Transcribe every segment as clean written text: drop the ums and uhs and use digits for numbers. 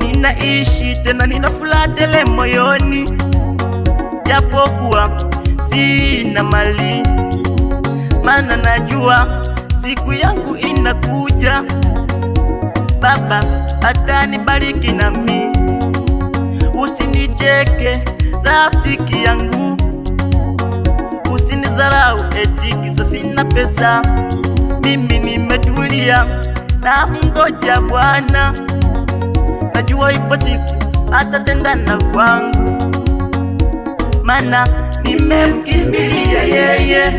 Ninaishi tena nina furaha tele moyoni, japokuwa sina mali, maana najua siku yangu inakuja. Baba atanibariki nami, usinicheke rafiki yangu, usinidharau eti kisa sina pesa. Mimi nimetulia na mngoja Bwana, najua ipo siku atatenda na kwangu, maana nimemkimbilia yeye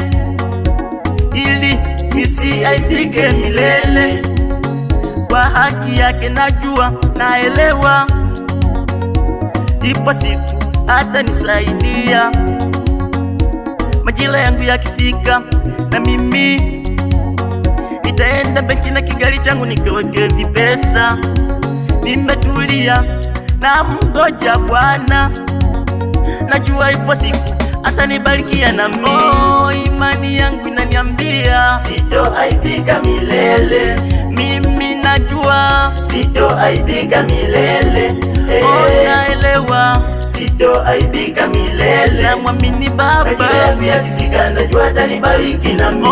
ili nisiaibike milele. Kwa haki yake najua naelewa, ipo siku atanisaidia. Majira yangu yakifika, na mimi nitaenda benki na kigali changu nikaweke vipesa. Nimetulia na mngoja Bwana, najua ipo siku atanibarikia nami. Imani yangu inaniambia sitoaibika milele. Mimi najua sitoaibika milele. Naelewa sitoaibika milele. Namwamini Baba, majira yangu yakifika najua atanibariki nami.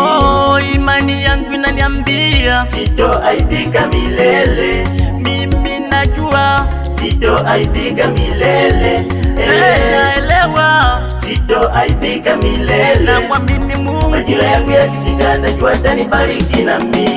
Imani yangu inaniambia sitoaibika milele. Mimi najua sitoaibika milele. Naelewa sitoaibika milele. Namwamini Mungu, majira yangu yakifika najua atanibariki nami.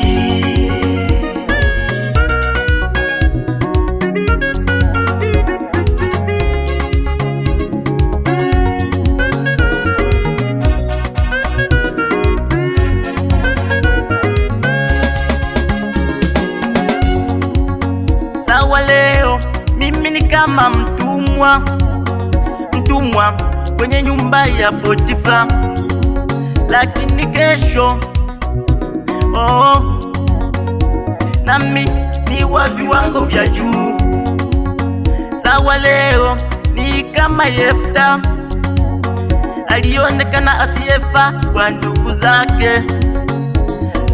Sawa, leo mimi ni kama mtumwa kwenye nyumba ya Potifa, lakini kesho nami ni wa viwango vya juu. Sawa, leo ni kama Yefta, alionekana asiyefaa kwa ndugu zake,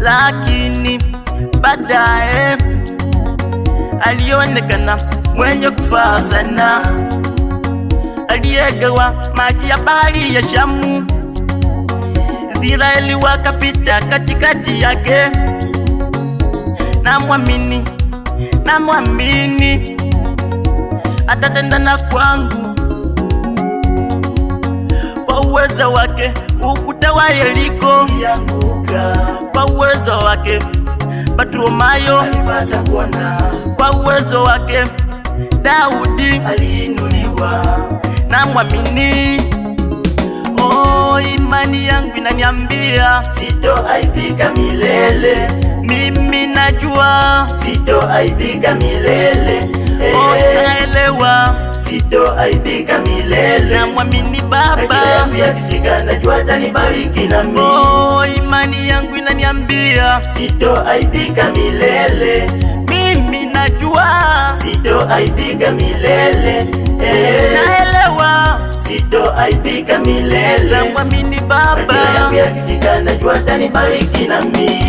lakini baadaye alionekana mwenye kufaa sana. Aliyegawa maji ya bahari ya Shamu, Israeli wakapita katikati yake. Namwamini atatenda na kwangu. Kwa uwezo wake ukuta wa Yeriko ulianguka, kwa uwezo wake Bartimayo alipata kuona, kwa uwezo wake Daudi aliinuliwa. Namwamini, imani yangu inaniambia sitoaibika milele. Mimi najua sitoaibika milele. Naelewa sitoaibika milele. Namwamini Baba, majira yangu yakifika najua atanibariki nami. Imani yangu inaniambia sitoaibika milele. Mimi najua sitoaibika milele. Naelewa sitoaibika milele. Namwamini Baba, majira yangu yakifika najua atanibariki nami.